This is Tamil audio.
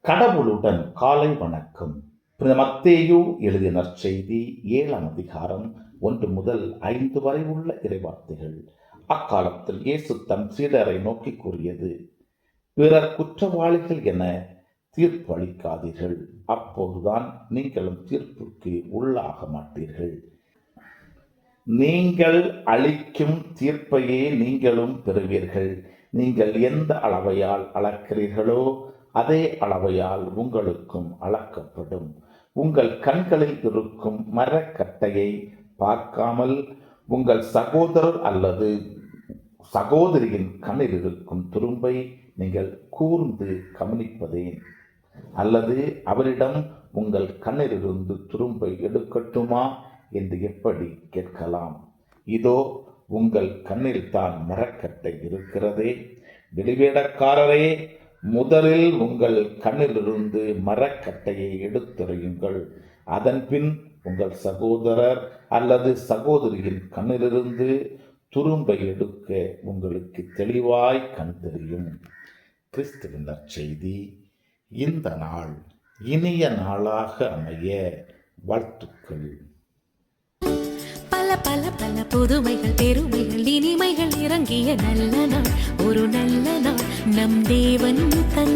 கடவுளுடன் காலை வணக்கம். புனித மத்தேயு எழுதிய நற்செய்தி 7ஆம் அதிகாரம் 1 முதல் 5 வரை உள்ள இறைவார்த்தைகள். அக்காலத்தில் இயேசு தம் சீடரை நோக்கி கூறியது: பிறர் குற்றவாளிகள் என தீர்ப்பு அளிக்காதீர்கள், அப்போதுதான் நீங்களும் தீர்ப்புக்கு உள்ளாக மாட்டீர்கள். நீங்கள் அளிக்கும் தீர்ப்பையே நீங்களும் பெறுவீர்கள். நீங்கள் எந்த அளவையால் அளக்கிறீர்களோ அதே அளவையால் உங்களுக்கும் அளக்கப்படும். உங்கள் கண்களில் இருக்கும் மரக்கட்டையை பார்க்காமல் உங்கள் சகோதரர் அல்லது சகோதரியின் கண்ணில் இருக்கும் துரும்பை நீங்கள் கூர்ந்து கவனிப்பதேன்? அல்லது அவரிடம் உங்கள் கண்ணிலிருந்து துரும்பை எடுக்கட்டுமா என்று எப்படி கேட்கலாம்? இதோ உங்கள் கண்ணில் தான் மரக்கட்டை இருக்கிறதே. வெளிவேடக்காரரே, முதலில் உங்கள் கண்ணிலிருந்து மரக்கட்டையை எடுத்துரையுங்கள். அதன்பின் உங்கள் சகோதரர் அல்லது சகோதரியின் கண்ணிலிருந்து துரும்பை எடுக்க உங்களுக்கு தெளிவாய் கண் தெரியும். கிறிஸ்துவின் நற்செய்தி. இந்த நாள் இனிய நாளாக அமைய வாழ்த்துக்கள். பல பல பல புதுமைகள், பெருமைகள், இனிமைகள் இறங்கிய நல்ல நாள், ஒரு நல்ல நாள் நம் தேவன் தந்த